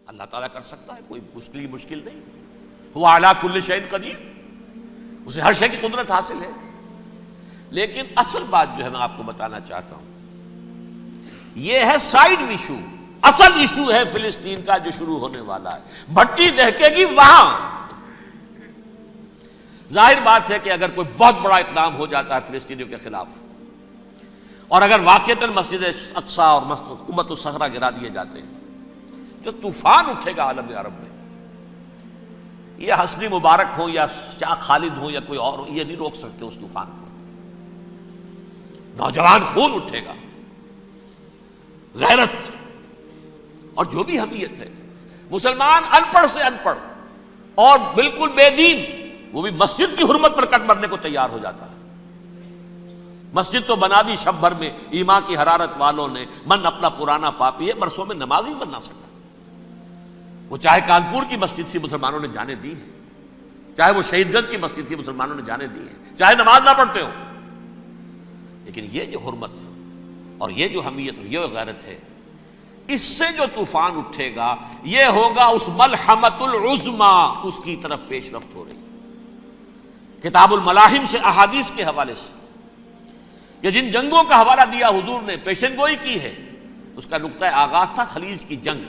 اللہ تعالیٰ کر سکتا ہے، کوئی اس کے لیے مشکل نہیں. هو علی کل شیء قدیر، اسے ہر شے کی قدرت حاصل ہے. لیکن اصل بات جو ہے میں آپ کو بتانا چاہتا ہوں، یہ ہے سائیڈ ایشو. اصل ایشو ہے فلسطین کا جو شروع ہونے والا ہے. بھٹی دہکے گی وہاں. ظاہر بات ہے کہ اگر کوئی بہت بڑا اقدام ہو جاتا ہے فلسطینیوں کے خلاف، اور اگر واقعتاً مسجد اقصی اور قبۃ الصخرہ گرا دیے جاتے ہیں، جو طوفان اٹھے گا عالم عرب میں، یہ حسنی مبارک ہو یا شاہ خالد ہو یا کوئی اور ہو، یہ نہیں روک سکتے اس طوفان کو. نوجوان خون اٹھے گا، غیرت اور جو بھی حمیت ہے. مسلمان ان پڑھ سے ان پڑھ اور بالکل بے دین، وہ بھی مسجد کی حرمت پر کٹ مرنے کو تیار ہو جاتا ہے. مسجد تو بنا دی شب بھر میں ایمان کی حرارت والوں نے، من اپنا پرانا پاپی ہے، برسوں میں نماز ہی بن نہ سکا. وہ چاہے کانپور کی مسجد سے مسلمانوں نے جانے دی ہے، چاہے وہ شہید گنج کی مسجد تھی مسلمانوں نے جانے دی ہے، چاہے نماز نہ پڑھتے ہو. لیکن یہ جو حرمت اور یہ جو حمیت اور یہ غیرت ہے، اس سے جو طوفان اٹھے گا یہ ہوگا اس ملحمۃ العظما، اس کی طرف پیش رفت ہو رہی. کتاب الملاحم سے احادیث کے حوالے سے کہ جن جنگوں کا حوالہ دیا حضور نے، پیشن گوئی کی ہے، اس کا نقطہ آغاز تھا خلیج کی جنگ.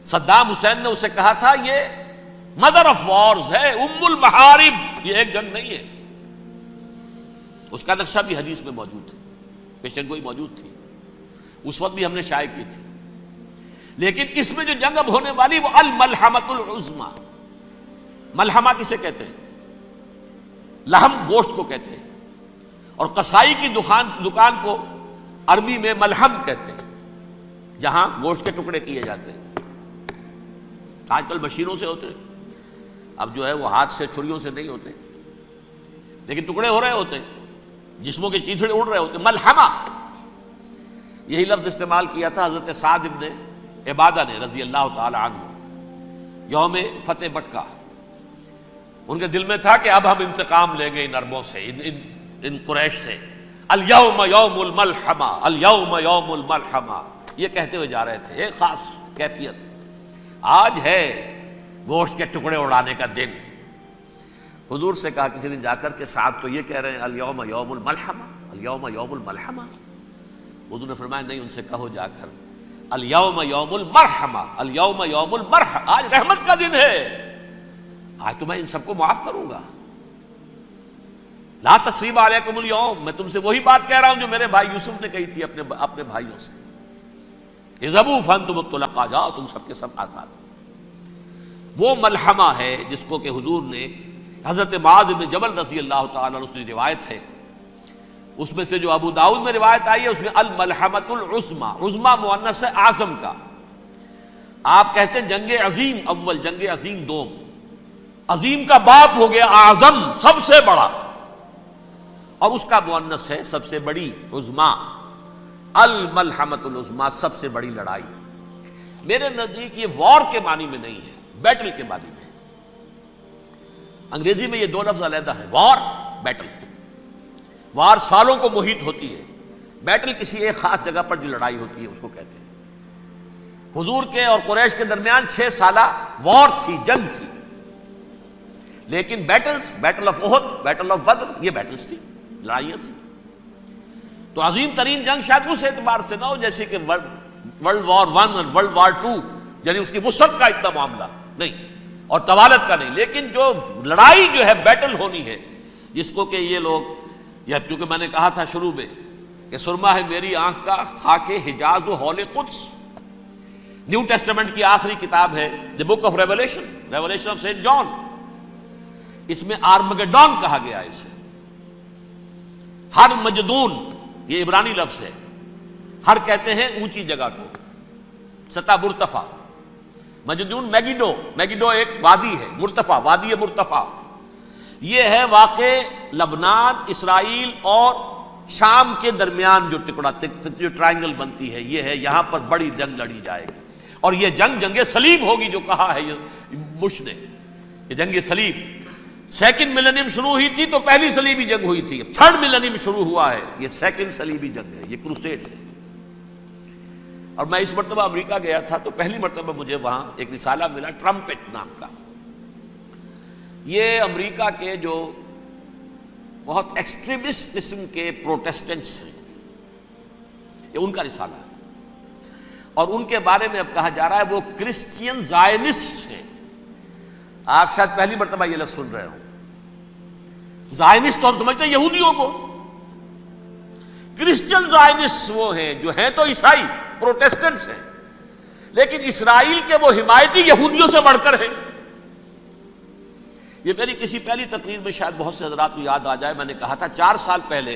صدام حسین نے اسے کہا تھا یہ مدر آف وارز ہے، ام المحارب، یہ ایک جنگ نہیں ہے. اس کا نقشہ بھی حدیث میں موجود ہے، پیشن گوئی موجود تھی، اس وقت بھی ہم نے شائع کی تھی. لیکن اس میں جو جنگ اب ہونے والی وہ الملحمۃ العظما. ملحمہ کسے کہتے ہیں؟ لحم گوشت کو کہتے ہیں، اور قصائی کی دکان کو عربی میں ملحم کہتے ہیں، جہاں گوشت کے ٹکڑے کیے جاتے ہیں. آج کل مشینوں سے ہوتے ہیں، اب جو ہے وہ ہاتھ سے چھریوں سے نہیں ہوتے، لیکن ٹکڑے ہو رہے ہوتے ہیں، جسموں کے چیتھڑے اڑ رہے ہوتے ہیں. ملحمہ، یہی لفظ استعمال کیا تھا حضرت سعد ابن عبادہ نے رضی اللہ تعالی عنہ یوم فتح مکہ. ان کے دل میں تھا کہ اب ہم انتقام لیں گے ان عربوں سے، ان قریش سے. الیوم یوم الملحمہ، الیوم یوم الملحمہ، یہ کہتے ہوئے جا رہے تھے. ایک خاص کیفیت، آج ہے گوشت کے ٹکڑے اڑانے کا دن. حضور سے کہا کسی نے جا کر کے ساتھ تو یہ کہہ رہے ہیں الیوم یوم الملحمہ، الیوم یوم الملحمہ. حضور نے فرمایا نہیں، ان سے کہو جا کر الیوم یوم المرحمہ، الیوم یوم المرحمہ، آج رحمت کا دن ہے، آج تو میں ان سب کو معاف کروں گا. لا تثریب علیکم اليوم، میں تم سے وہی بات کہہ رہا ہوں جو میرے بھائی یوسف نے کہی تھی اپنے بھائیوں سے، اذهبوا فانتم الطلقاء، جاؤ تم سب کے سب آزاد. وہ ملحمہ ہے جس کو کہ حضور نے حضرت معاذ بن جبل رضی اللہ تعالیٰ عنہ، اس کی روایت ہے، اس میں سے جو ابو داؤد میں روایت آئی ہے اس میں الملحمۃ العظما، عظما مؤنث ہے اعظم کا. آپ کہتے ہیں جنگ عظیم اول، جنگ عظیم دوم. عظیم کا باپ ہو گیا اعظم، سب سے بڑا، اور اس کا مؤنث ہے سب سے بڑی، عظما. الملحمۃ العظما، سب سے بڑی لڑائی. میرے نزدیک یہ وار کے معنی میں نہیں ہے، بیٹل کے معنی میں. انگریزی میں یہ دو لفظ علیحدہ ہے، وار، بیٹل. وار سالوں کو محیط ہوتی ہے، بیٹل کسی ایک خاص جگہ پر جو لڑائی ہوتی ہے اس کو کہتے ہیں. حضور کے اور قریش کے درمیان 6 سالہ وار تھی، جنگ تھی. لیکن battles, battle of Uhud, battle of Badr, یہ بیٹلز تھی، لڑائیاں تھیں. تو عظیم ترین جنگ شاید اس اعتبار سے نہ ہو جیسے کہ ورلڈ وار 1 اور ورلڈ وار 2، یعنی اس کی وسعت کا اتنا معاملہ نہیں اور طوالت کا نہیں. لیکن جو لڑائی جو ہے بیٹل ہونی ہے، جس کو کہ یہ لوگ، یا چونکہ میں نے کہا تھا شروع میں کہ سرما ہے میری آنکھ کا خاک حجاز و حول قدس. نیو ٹیسٹمنٹ کی آخری کتاب ہے the book of Revelation, Revelation of Saint John. اس میں آرمگڈون کہا گیا ہے اسے. ہر مجدون، یہ عبرانی لفظ ہے. ہر کہتے ہیں اونچی جگہ کو، سطح مرتفع. مجدون میگیڈو، میگیڈو ایک وادی ہے، مرتفع، وادی مرتفع. یہ ہے واقع لبنان، اسرائیل اور شام کے درمیان جو ٹکڑا، جو ٹرائنگل بنتی ہے، یہ ہے. یہاں پر بڑی جنگ لڑی جائے گی، اور یہ جنگ جنگ صلیب ہوگی جو کہا ہے بش نے. یہ جنگ صلیب 2nd ملینیم شروع ہوئی تھی تو پہلی صلیبی جنگ ہوئی تھی. 3rd ملینیم شروع ہوا ہے، یہ 2nd صلیبی جنگ ہے، یہ کروسیڈ ہے. اور میں اس مرتبہ امریکہ گیا تھا تو پہلی مرتبہ مجھے وہاں ایک رسالہ ملا ٹرمپٹ نام کا. یہ امریکہ کے جو بہت ایکسٹریمسٹ قسم کے پروٹیسٹنٹس ہیں، یہ ان کا رسالہ ہے، اور ان کے بارے میں اب کہا جا رہا ہے وہ کرسچین زائنسٹ ہیں. آپ شاید پہلی مرتبہ یہ لفظ سن رہے ہوں. زائنسٹ تو ہم سمجھتے ہیں یہودیوں کو، کرسچین زائنسٹ وہ ہیں جو ہیں تو عیسائی پروٹیسٹنٹس ہیں، لیکن اسرائیل کے وہ حمایتی یہودیوں سے بڑھ کر ہیں. یہ میری کسی پہلی تقریر میں شاید بہت سے حضرات کو یاد آ جائے، میں نے کہا تھا 4 سال پہلے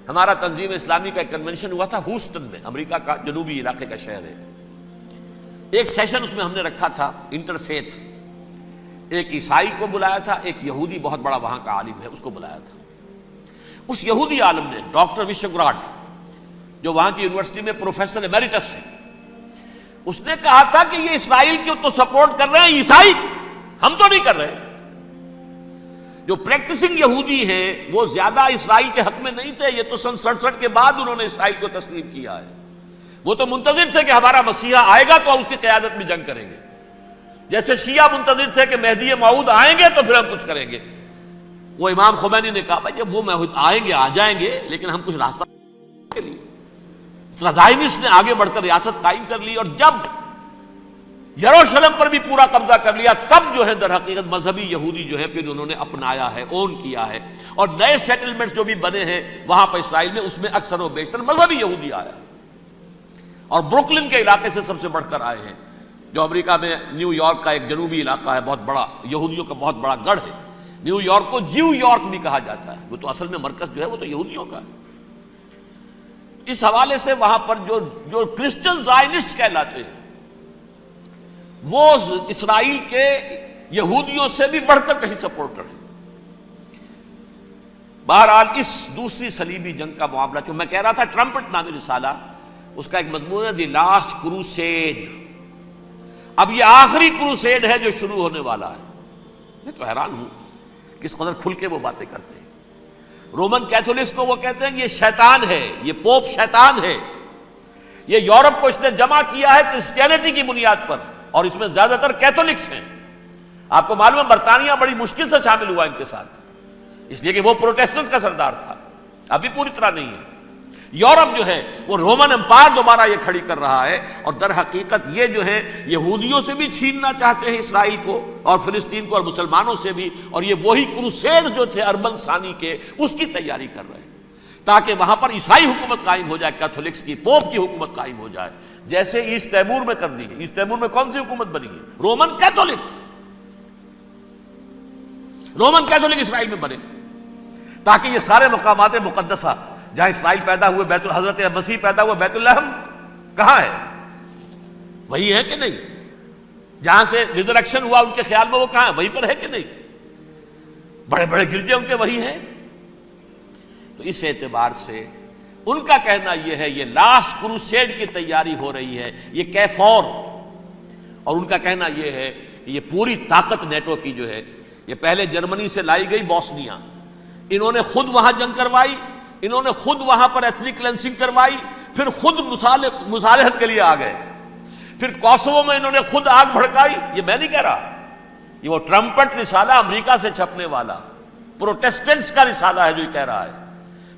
ہمارا تنظیم اسلامی کا ایک کنونشن ہوا تھا ہیوسٹن میں، امریکہ کا جنوبی علاقے کا شہر ہے. ایک سیشن اس میں ہم نے رکھا تھا انٹرفیتھ، ایک عیسائی کو بلایا تھا، ایک یہودی بہت بڑا وہاں کا عالم ہے اس کو بلایا تھا. اس یہودی عالم نے ڈاکٹر وشوگراڈ، جو وہاں کی یونیورسٹی میں پروفیسر ایمیریٹس ہے، اس نے کہا تھا کہ یہ اسرائیل کو تو سپورٹ کر رہے ہیں عیسائی، ہم تو نہیں کر رہے. جو پریکٹسنگ یہودی ہیں وہ زیادہ اسرائیل کے حق میں نہیں تھے، یہ تو سن 67 کے بعد انہوں نے اسرائیل کو تسلیم کیا ہے. وہ تو منتظر تھے کہ ہمارا مسیحا آئے گا تو اس کی قیادت میں جنگ کریں گے، جیسے شیعہ منتظر تھے کہ مہدی موعود آئیں گے تو پھر ہم کچھ کریں گے. وہ امام خمینی نے کہا بھائی جب وہ آئیں گے آ جائیں گے، لیکن ہم کچھ راستہ کے لیے. زائنسٹ نے آگے بڑھ کر ریاست قائم کر لی، اور جب یروشلم پر بھی پورا قبضہ کر لیا تب جو ہے در حقیقت مذہبی یہودی جو ہے پھر انہوں نے اپنایا ہے، اون کیا ہے، اور نئے سیٹلمنٹس جو بھی بنے ہیں وہاں پر اسرائیل میں، اس میں اکثر و بیشتر مذہبی یہودی آیا، اور بروکلن کے علاقے سے سب سے بڑھ کر آئے ہیں، جو امریکہ میں نیو یارک کا ایک جنوبی علاقہ ہے، بہت بڑا یہودیوں کا بہت بڑا گڑھ ہے. نیو یارک کو جیو یارک بھی کہا جاتا ہے، وہ تو اصل میں مرکز جو ہے وہ تو یہودیوں کا ہے. اس حوالے سے وہاں پر جو کرسچن زائنسٹ کہلاتے ہیں وہ اسرائیل کے یہودیوں سے بھی بڑھ کر کہیں سپورٹر ہیں. بہرحال اس دوسری صلیبی جنگ کا معاملہ جو میں کہہ رہا تھا، ٹرمپٹ نامی رسالہ، اس کا ایک مضمون ہے دی لاسٹ کروسیڈ. اب یہ آخری کروسیڈ ہے جو شروع ہونے والا ہے. میں تو حیران ہوں کس قدر کھل کے وہ باتیں کرتے ہیں. رومن کیتھولکس کو وہ کہتے ہیں کہ یہ شیطان ہے، یہ پوپ شیطان ہے، یہ یورپ کو اس نے جمع کیا ہے کرسچینٹی کی بنیاد پر، اور اس میں زیادہ تر کیتھولکس ہیں. آپ کو معلوم ہے برطانیہ بڑی مشکل سے شامل ہوا ان کے ساتھ، اس لیے کہ وہ پروٹیسٹنٹ کا سردار تھا، ابھی پوری طرح نہیں ہے. یورپ جو ہے وہ رومن امپائر دوبارہ یہ کھڑی کر رہا ہے، اور در حقیقت یہ جو ہے یہودیوں سے بھی چھیننا چاہتے ہیں اسرائیل کو اور فلسطین کو، اور مسلمانوں سے بھی، اور یہ وہی کروسیڈ جو تھے اربن ثانی کے، اس کی تیاری کر رہے ہیں تاکہ وہاں پر عیسائی حکومت قائم ہو جائے، کیتھولکس کی، پوپ کی حکومت قائم ہو جائے، جیسے ایسٹ تیمور میں کر دی ہے. ایسٹ تیمور میں کون سی حکومت بنی ہے؟ Roman Catholic. رومن کیتھولک اسرائیل میں بنے تاکہ یہ سارے مقامات مقدسہ جہاں اسرائیل پیدا ہوئے، حضرت مسیح پیدا ہوئے، بیت الحم کہاں ہے؟ وہی ہے کہ نہیں؟ جہاں سے ریزریکشن ہوا ان کے خیال میں وہ کہاں ہے؟ وہیں پر ہے کہ نہیں؟ بڑے بڑے گرجے ان کے وہی ہیں. تو اس اعتبار سے ان کا کہنا یہ ہے یہ لاسٹ کروسیڈ کی تیاری ہو رہی ہے، یہ کیفور. اور ان کا کہنا یہ ہے کہ یہ پوری طاقت نیٹو کی جو ہے، یہ پہلے جرمنی سے لائی گئی بوسنیا، انہوں نے خود وہاں جنگ کروائی، انہوں نے خود وہاں پر ایتھنک کلینسنگ کروائی، پھر خود مصالحت کے لیے آ گئے، پھر کوسوو میں انہوں نے خود آگ بھڑکائی. یہ میں نہیں کہہ رہا، یہ وہ ٹرمپٹ رسالہ امریکہ سے چھپنے والا پروٹیسٹنٹس کا رسالہ ہے جو یہ کہہ رہا ہے.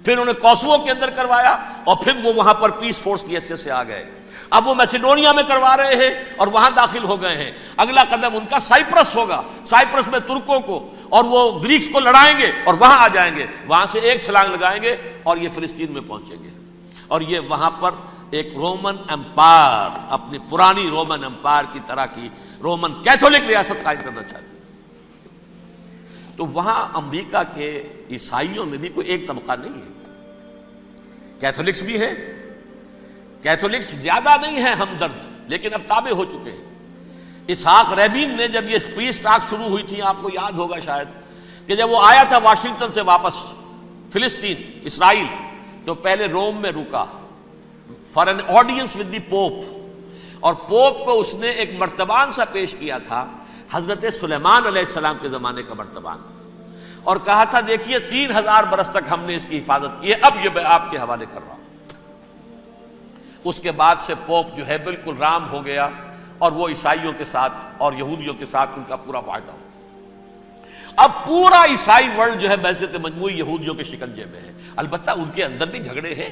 پھر انہوں نے کوسوو کے اندر کروایا، اور پھر وہ وہاں پر پیس فورس کی حیثیت سے آ گئے. اب وہ میسیڈونیا میں کروا رہے ہیں اور وہاں داخل ہو گئے ہیں. اگلا قدم ان کا سائپرس ہوگا، سائپرس میں ترکوں کو اور وہ گریکس کو لڑائیں گے اور وہاں آ جائیں گے، وہاں سے ایک چھلانگ لگائیں گے اور یہ فلسطین میں پہنچیں گے، اور یہ وہاں پر ایک رومن امپائر، اپنی پرانی رومن امپائر کی طرح کی رومن کیتھولک ریاست قائم کرنا چاہتے ہیں. تو وہاں امریکہ کے عیسائیوں میں بھی کوئی ایک طبقہ نہیں ہے، کیتھولکس بھی ہے، کیتھولکس زیادہ نہیں ہے ہمدرد، لیکن اب تابع ہو چکے ہیں. اسحاق ریبین نے جب یہ پیس ٹاک شروع ہوئی تھی، آپ کو یاد ہوگا شاید، کہ جب وہ آیا تھا واشنگٹن سے واپس فلسطین اسرائیل، تو پہلے روم میں رکا for an audience with the pope, اور پوپ کو اس نے ایک مرتبان سا پیش کیا تھا، حضرت سلیمان علیہ السلام کے زمانے کا مرتبان، اور کہا تھا دیکھیے 3000 برس تک ہم نے اس کی حفاظت کی ہے، اب یہ میں آپ کے حوالے کر رہا ہوں. اس کے بعد سے پوپ جو ہے بالکل رام ہو گیا اور وہ عیسائیوں کے ساتھ اور یہودیوں کے ساتھ ان کا پورا معاہدہ ہو. اب پورا عیسائی ورلڈ جو ہے بعثت مجموعی یہودیوں کے شکنجے میں ہے. البتہ ان کے اندر بھی جھگڑے ہیں.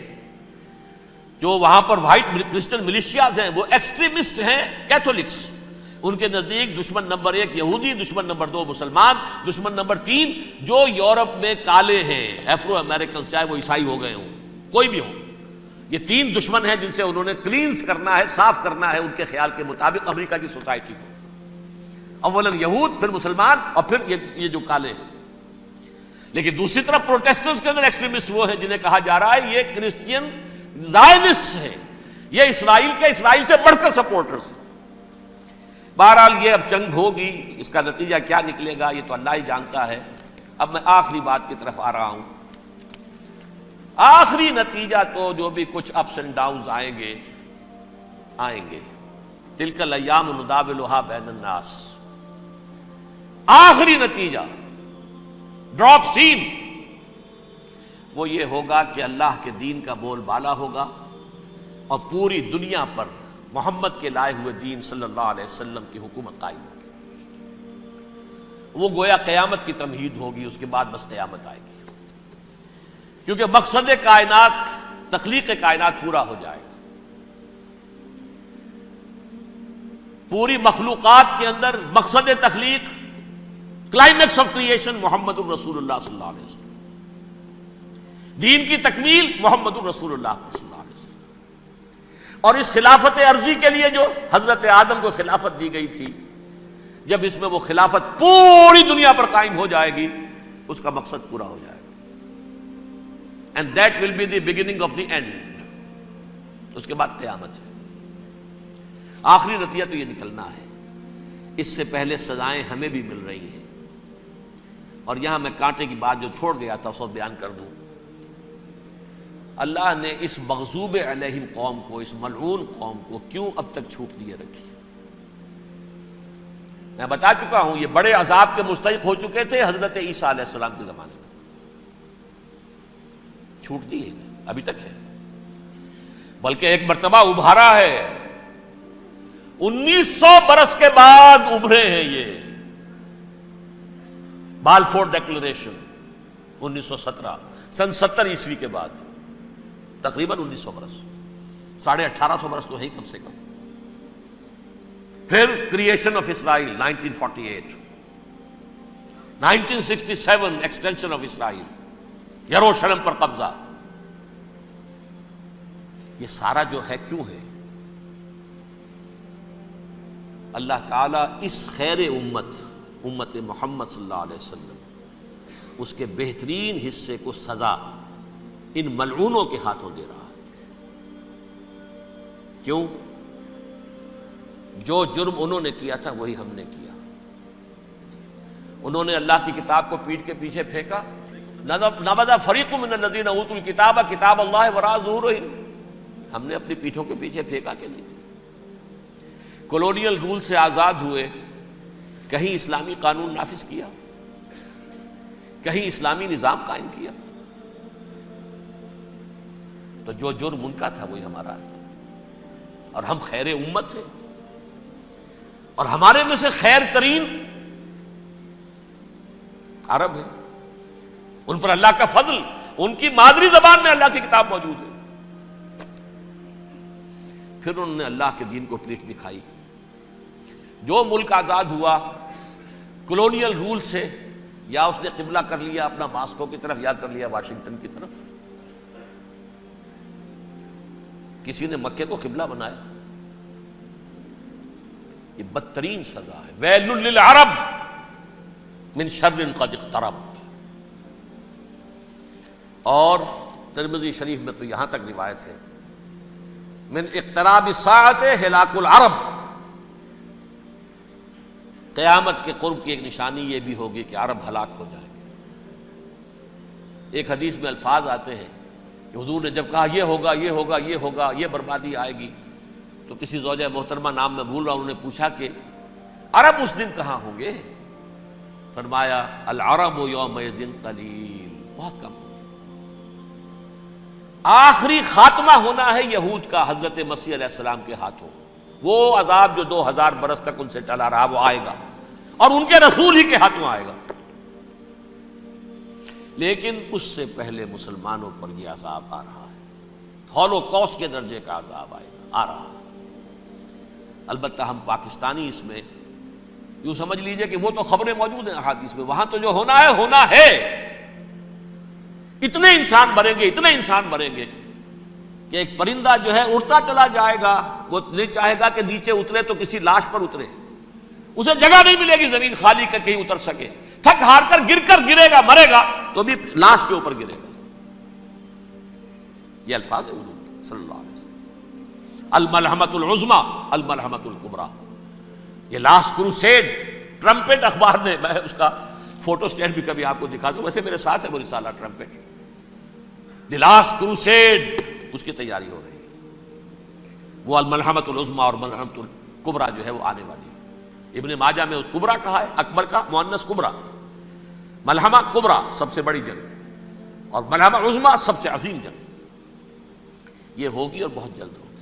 جو وہاں پر وائٹ کرسچن ملیشیاز ہیں وہ ایکسٹریمسٹ ہیں کیتھولکس. ان کے نزدیک دشمن نمبر 1 یہودی، دشمن نمبر 2 مسلمان، دشمن نمبر 3 جو یورپ میں کالے ہیں، ایفرو امریکن، چاہے وہ عیسائی ہو گئے ہوں کوئی بھی ہو. یہ 3 دشمن ہیں جن سے انہوں نے کلینز کرنا ہے، صاف کرنا ہے ان کے خیال کے مطابق امریکہ کی سوسائٹی کو. اولاً یہود، پھر مسلمان، اور پھر یہ جو کالے ہیں. لیکن دوسری طرف پروٹیسٹنٹس کے اندر ایکسٹریمسٹ وہ ہیں جنہیں کہا جا رہا ہے یہ کرسچین زائنسٹ ہیں، یہ اسرائیل سے بڑھ کر سپورٹرز ہیں. بہرحال یہ اب جنگ ہوگی، اس کا نتیجہ کیا نکلے گا یہ تو اللہ ہی جانتا ہے. اب میں آخری بات کی طرف آ رہا ہوں. آخری نتیجہ تو جو بھی کچھ اپس اینڈ ڈاؤنز آئیں گے. تلک الایام نداولھا بین الناس. آخری نتیجہ ڈراپ سین وہ یہ ہوگا کہ اللہ کے دین کا بول بالا ہوگا اور پوری دنیا پر محمد کے لائے ہوئے دین صلی اللہ علیہ وسلم کی حکومت قائم ہوگی. وہ گویا قیامت کی تمہید ہوگی. اس کے بعد بس قیامت آئے گی، کیونکہ مقصد کائنات، تخلیق کائنات پورا ہو جائے گا. پوری مخلوقات کے اندر مقصد تخلیق، کلائمیکس آف کریشن محمد الرسول اللہ صلی اللہ علیہ وسلم. دین کی تکمیل محمد الرسول اللہ صلی اللہ علیہ وسلم. اور اس خلافت عرضی کے لیے جو حضرت آدم کو خلافت دی گئی تھی، جب اس میں وہ خلافت پوری دنیا پر قائم ہو جائے گی اس کا مقصد پورا ہو جائے گا. And that will be the beginning of the end. اس کے بعد قیامت ہے. آخری نتیجہ تو یہ نکلنا ہے. اس سے پہلے سزائیں ہمیں بھی مل رہی ہیں. اور یہاں میں کانٹے کی بات جو چھوڑ گیا تھا اس کو بیان کر دوں. اللہ نے اس مغضوب علیہم قوم کو، اس ملعون قوم کو کیوں اب تک چھوٹ دیے رکھی؟ میں بتا چکا ہوں یہ بڑے عذاب کے مستحق ہو چکے تھے حضرت عیسیٰ علیہ السلام کے زمانے میں. چھوٹ دی ہے ابھی تک ہے، بلکہ ایک مرتبہ ابھارا ہے. 1900 برس کے بعد ابھرے ہیں یہ. بالفور ڈیکلریشن 1917 سن 70 عیسوی کے بعد، تقریباً 1900 برس، 1850 برس تو ہے ہی کم سے کم. پھر creation of Israel 1948، 1967 extension of Israel, یروشلم پر قبضہ. یہ سارا جو ہے کیوں ہے؟ اللہ تعالیٰ اس خیر امت محمد صلی اللہ علیہ وسلم، اس کے بہترین حصے کو سزا ان ملعونوں کے ہاتھوں دے رہا ہے. کیوں؟ جو جرم انہوں نے کیا تھا وہی ہم نے کیا. انہوں نے اللہ کی کتاب کو پیٹھ کے پیچھے پھینکا. نبذ فریق من الذین اوتوا الکتاب کتاب اللہ وراء ظہورہم. ہم نے اپنی پیٹھوں کے پیچھے پھینکا کہ نہیں؟ کولونیل رول سے آزاد ہوئے، کہیں اسلامی قانون نافذ کیا، کہیں اسلامی نظام قائم کیا. تو جو جرم ان کا تھا وہی ہمارا ہے. اور ہم خیر امت ہیں، اور ہمارے میں سے خیر ترین عرب ہیں. ان پر اللہ کا فضل، ان کی مادری زبان میں اللہ کی کتاب موجود ہے. پھر انہوں نے اللہ کے دین کو پیٹھ دکھائی. جو ملک آزاد ہوا کولونیل رول سے، یا اس نے قبلہ کر لیا اپنا ماسکو کی طرف یا کر لیا واشنگٹن کی طرف. کسی نے مکے کو قبلہ بنایا. یہ بدترین سزا ہے. ویل للعرب من شر قد اقترب. اور ترمذی شریف میں تو یہاں تک روایت ہے من اقتراب الساعۃ ہلاک العرب. قیامت کے قرب کی ایک نشانی یہ بھی ہوگی کہ عرب ہلاک ہو جائیں گے. ایک حدیث میں الفاظ آتے ہیں کہ حضور نے جب کہا یہ ہوگا یہ ہوگا یہ ہوگا، یہ بربادی آئے گی، تو کسی زوجہ محترمہ نام میں بھول رہا ہوں، انہوں نے پوچھا کہ عرب اس دن کہاں ہوں گے؟ فرمایا العرب یومئذ قلیل، بہت کم. آخری خاتمہ ہونا ہے یہود کا حضرت مسیح علیہ السلام کے ہاتھوں. وہ عذاب جو 2000 برس تک ان سے چلا رہا وہ آئے گا اور ان کے رسول ہی کے ہاتھوں آئے گا. لیکن اس سے پہلے مسلمانوں پر یہ عذاب آ رہا ہے، ہولوکاسٹ کے درجے کا عذاب آ رہا ہے. البتہ ہم پاکستانی اس میں یوں سمجھ لیجئے کہ وہ تو خبریں موجود ہیں احادیث میں، وہاں تو جو ہونا ہے. اتنے انسان مریں گے کہ ایک پرندہ جو ہے اڑتا چلا جائے گا، وہ نہیں چاہے گا کہ نیچے اترے تو کسی لاش پر اترے، اسے جگہ نہیں ملے گی زمین خالی کر کہیں اتر سکے، تھک ہار کر گرے گا، مرے گا تو بھی لاش کے اوپر گرے گا. یہ الفاظ ہیں حضور کے صلی اللہ علیہ وسلم. الملحمۃ العظمی الملحمۃ الکبریٰ، یہ لاسٹ کروسیڈ ٹرمپٹ اخبار نے، میں اس کا فوٹو اسٹیٹ بھی کبھی آپ کو دکھا دوں، ویسے میرے ساتھ ہے وہ رسالہ ٹرمپٹ، دی لاسٹ کروسیڈ، اس کی تیاری ہو رہی ہے. وہ الملحمۃ العظمی اور ملحمۃ الکبریٰ جو ہے وہ آنے والی ہے. ابن ماجہ میں کبریٰ کہا ہے، اکبر کا مؤنث کبریٰ، ملحمہ کبریٰ سب سے بڑی جنگ اور ملحمہ عظمی سب سے عظیم جنگ. یہ ہوگی اور بہت جلد ہوگی.